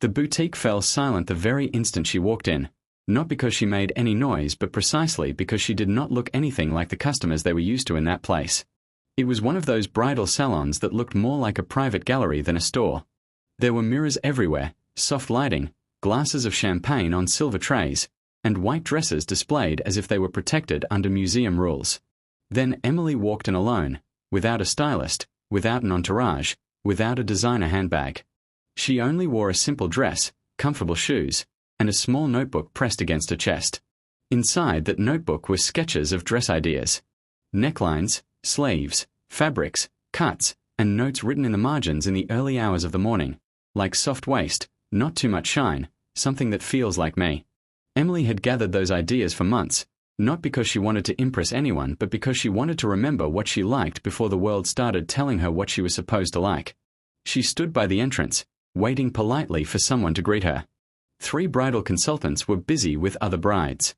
The boutique fell silent the very instant she walked in, not because she made any noise but precisely because she did not look anything like the customers they were used to in that place. It was one of those bridal salons that looked more like a private gallery than a store. There were mirrors everywhere, soft lighting, glasses of champagne on silver trays, and white dresses displayed as if they were protected under museum rules. Then Emily walked in alone, without a stylist, without an entourage, without a designer handbag. She only wore a simple dress, comfortable shoes, and a small notebook pressed against her chest. Inside that notebook were sketches of dress ideas. Necklines, sleeves, fabrics, cuts, and notes written in the margins in the early hours of the morning, like soft waist, not too much shine, something that feels like me. Emily had gathered those ideas for months, not because she wanted to impress anyone but because she wanted to remember what she liked before the world started telling her what she was supposed to like. She stood by the entrance, waiting politely for someone to greet her. 3 bridal consultants were busy with other brides.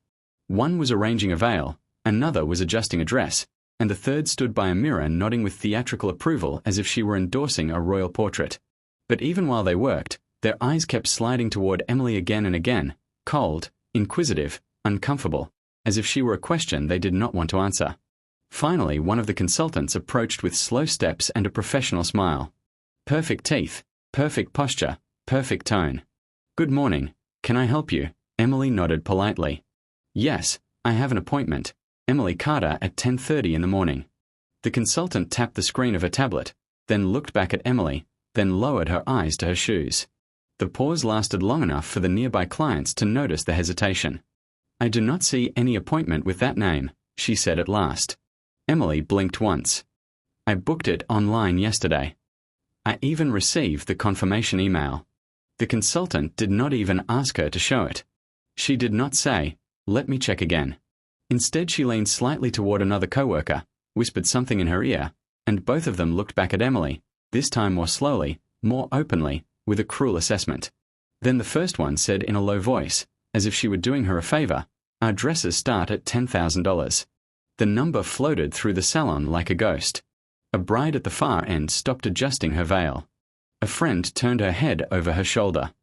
One was arranging a veil, another was adjusting a dress, and the third stood by a mirror nodding with theatrical approval as if she were endorsing a royal portrait. But even while they worked, their eyes kept sliding toward Emily again and again, cold, inquisitive, uncomfortable, as if she were a question they did not want to answer. Finally, one of the consultants approached with slow steps and a professional smile. Perfect teeth, perfect posture, perfect tone. "Good morning. Can I help you?" Emily nodded politely. "Yes, I have an appointment. Emily Carter at 10:30 in the morning." The consultant tapped the screen of her tablet, then looked back at Emily, then lowered her eyes to her shoes. The pause lasted long enough for the nearby clients to notice the hesitation. "I do not see any appointment with that name," she said at last. Emily blinked once. "I booked it online yesterday. I even received the confirmation email." The consultant did not even ask her to show it. She did not say, "Let me check again." Instead, she leaned slightly toward another coworker, whispered something in her ear, and both of them looked back at Emily, this time more slowly, more openly, with a cruel assessment. Then the first one said in a low voice, as if she were doing her a favor, "Our dresses start at $10,000. The number floated through the salon like a ghost. A bride at the far end stopped adjusting her veil. A friend turned her head over her shoulder.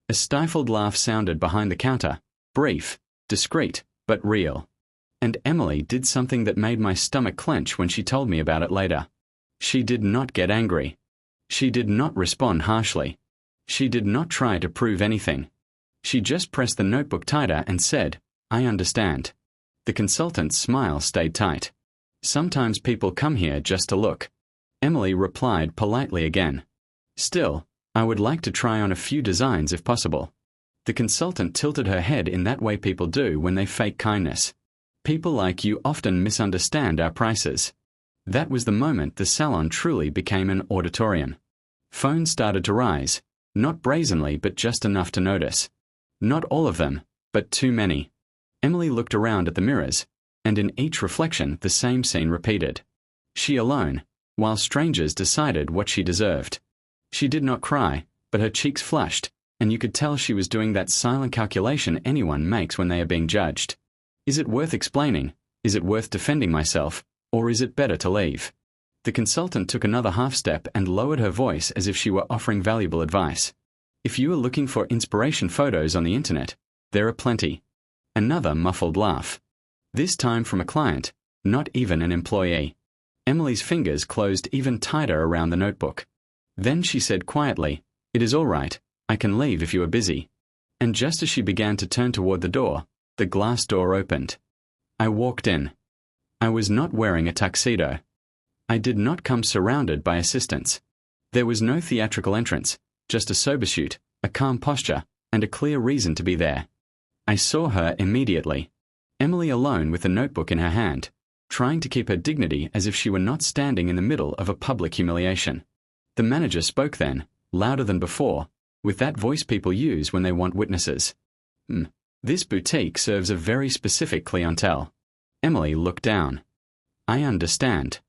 A stifled laugh sounded behind the counter, brief, discreet, but real. And Emily did something that made my stomach clench when she told me about it later. She did not get angry. She did not respond harshly. She did not try to prove anything. She just pressed the notebook tighter and said, "I understand." The consultant's smile stayed tight. "Sometimes people come here just to look." Emily replied politely again. "Still, I would like to try on a few designs if possible." The consultant tilted her head in that way people do when they fake kindness. "People like you often misunderstand our prices." That was the moment the salon truly became an auditorium. Phones started to rise, not brazenly but just enough to notice. Not all of them, but too many. Emily looked around at the mirrors, and in each reflection the same scene repeated. She alone, while strangers decided what she deserved. She did not cry, but her cheeks flushed, and you could tell she was doing that silent calculation anyone makes when they are being judged. Is it worth explaining? Is it worth defending myself? Or is it better to leave? The consultant took another half step and lowered her voice as if she were offering valuable advice. "If you are looking for inspiration photos on the internet, there are plenty." Another muffled laugh. This time from a client, not even an employee. Emily's fingers closed even tighter around the notebook. Then she said quietly, "It is all right, I can leave if you are busy." And just as she began to turn toward the door, the glass door opened. I walked in. I was not wearing a tuxedo. I did not come surrounded by assistants. There was no theatrical entrance, just a sober suit, a calm posture, and a clear reason to be there. I saw her immediately. Emily alone with a notebook in her hand, trying to keep her dignity as if she were not standing in the middle of a public humiliation. The manager spoke then, louder than before, with that voice people use when they want witnesses. This boutique serves a very specific clientele." Emily looked down. "I understand.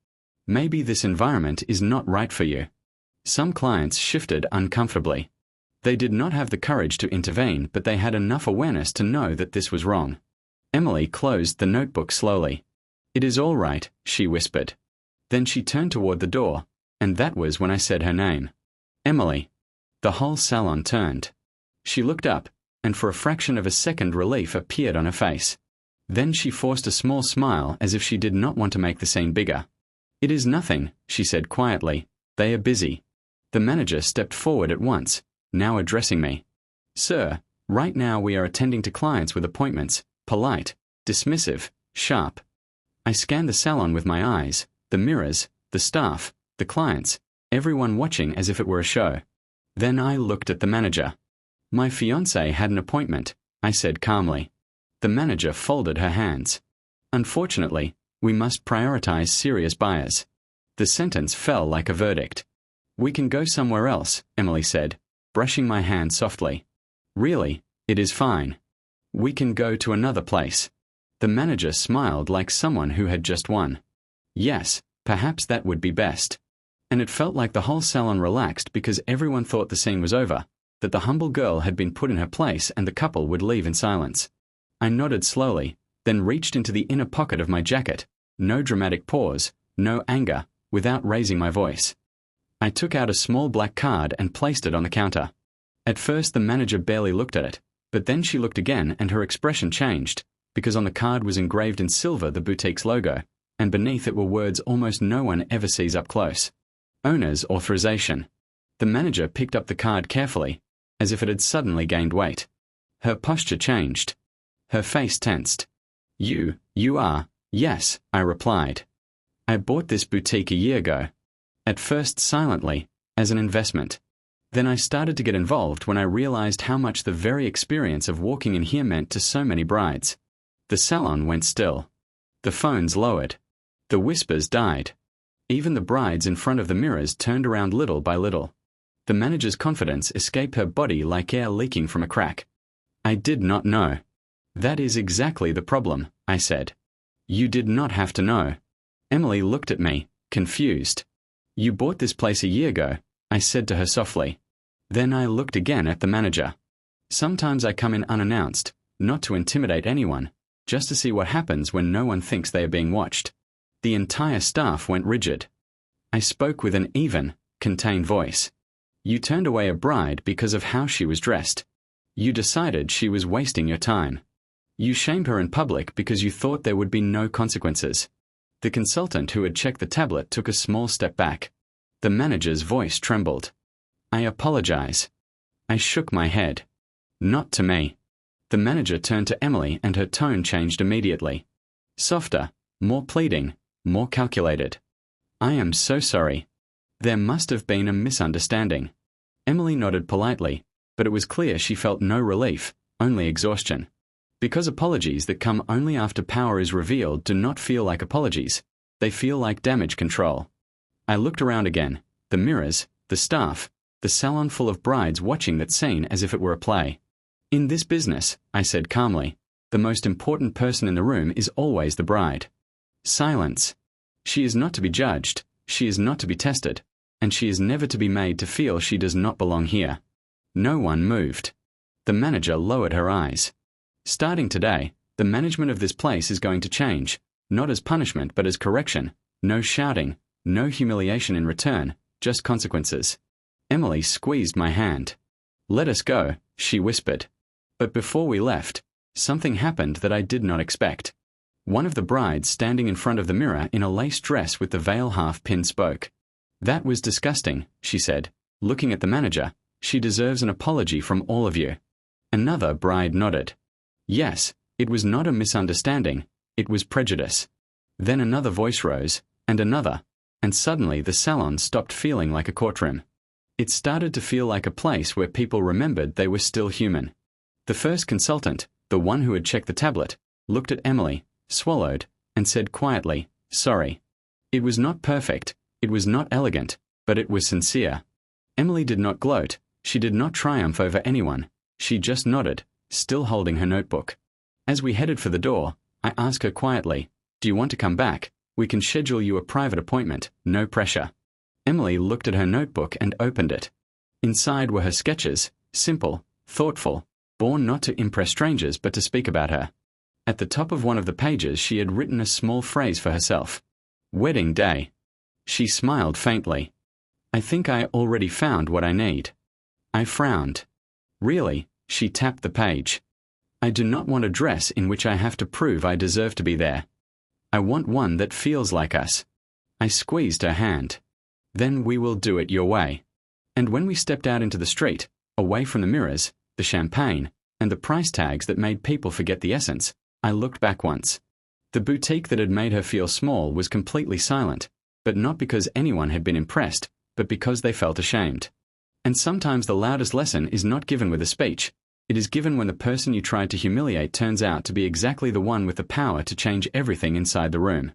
Maybe this environment is not right for you." Some clients shifted uncomfortably. They did not have the courage to intervene, but they had enough awareness to know that this was wrong. Emily closed the notebook slowly. "It is all right," she whispered. Then she turned toward the door, and that was when I said her name. "Emily." The whole salon turned. She looked up, and for a fraction of a second relief appeared on her face. Then she forced a small smile as if she did not want to make the scene bigger. "It is nothing," she said quietly. "They are busy." The manager stepped forward at once, now addressing me. "Sir, right now we are attending to clients with appointments, polite, dismissive, sharp." I scanned the salon with my eyes, the mirrors, the staff, the clients, everyone watching as if it were a show. Then I looked at the manager. "My fiancée had an appointment," I said calmly. The manager folded her hands. "Unfortunately, we must prioritize serious buyers." The sentence fell like a verdict. "We can go somewhere else," Emily said, brushing my hand softly. "Really, it is fine. We can go to another place." The manager smiled like someone who had just won. Yes, perhaps that would be best. And it felt like the whole salon relaxed because everyone thought the scene was over, that the humble girl had been put in her place and the couple would leave in silence. I nodded slowly, then reached into the inner pocket of my jacket. No dramatic pause, no anger, without raising my voice. I took out a small black card and placed it on the counter. At first the manager barely looked at it, but then she looked again and her expression changed, because on the card was engraved in silver the boutique's logo, and beneath it were words almost no one ever sees up close. Owner's authorization. The manager picked up the card carefully, as if it had suddenly gained weight. Her posture changed. Her face tensed. You are, yes, I replied. I bought this boutique a year ago. At first silently, as an investment. Then I started to get involved when I realized how much the very experience of walking in here meant to so many brides. The salon went still. The phones lowered. The whispers died. Even the brides in front of the mirrors turned around little by little. The manager's confidence escaped her body like air leaking from a crack. I did not know. That is exactly the problem, I said. You did not have to know. Emily looked at me, confused. You bought this place a year ago, I said to her softly. Then I looked again at the manager. Sometimes I come in unannounced, not to intimidate anyone, just to see what happens when no one thinks they are being watched. The entire staff went rigid. I spoke with an even, contained voice. You turned away a bride because of how she was dressed. You decided she was wasting your time. You shamed her in public because you thought there would be no consequences. The consultant who had checked the tablet took a small step back. The manager's voice trembled. I apologize. I shook my head. Not to me. The manager turned to Emily and her tone changed immediately. Softer, more pleading, more calculated. I am so sorry. There must have been a misunderstanding. Emily nodded politely, but it was clear she felt no relief, only exhaustion. Because apologies that come only after power is revealed do not feel like apologies, they feel like damage control. I looked around again, the mirrors, the staff, the salon full of brides watching that scene as if it were a play. In this business, I said calmly, the most important person in the room is always the bride. Silence. She is not to be judged, she is not to be tested, and she is never to be made to feel she does not belong here. No one moved. The manager lowered her eyes. Starting today, the management of this place is going to change, not as punishment but as correction. No shouting, no humiliation in return, just consequences. Emily squeezed my hand. Let us go, she whispered. But before we left, something happened that I did not expect. One of the brides standing in front of the mirror in a lace dress with the veil half-pinned spoke. That was disgusting, she said, looking at the manager. She deserves an apology from all of you. Another bride nodded. Yes, it was not a misunderstanding, it was prejudice. Then another voice rose, and another, and suddenly the salon stopped feeling like a courtroom. It started to feel like a place where people remembered they were still human. The first consultant, the one who had checked the tablet, looked at Emily, swallowed, and said quietly, sorry. It was not perfect, it was not elegant, but it was sincere. Emily did not gloat, she did not triumph over anyone, she just nodded, still holding her notebook. As we headed for the door, I asked her quietly, do you want to come back? We can schedule you a private appointment, no pressure. Emily looked at her notebook and opened it. Inside were her sketches, simple, thoughtful, born not to impress strangers but to speak about her. At the top of one of the pages she had written a small phrase for herself. Wedding day. She smiled faintly. I think I already found what I need. I frowned. Really, she tapped the page. I do not want a dress in which I have to prove I deserve to be there. I want one that feels like us. I squeezed her hand. Then we will do it your way. And when we stepped out into the street, away from the mirrors, the champagne, and the price tags that made people forget the essence, I looked back once. The boutique that had made her feel small was completely silent, but not because anyone had been impressed, but because they felt ashamed. And sometimes the loudest lesson is not given with a speech. It is given when the person you tried to humiliate turns out to be exactly the one with the power to change everything inside the room.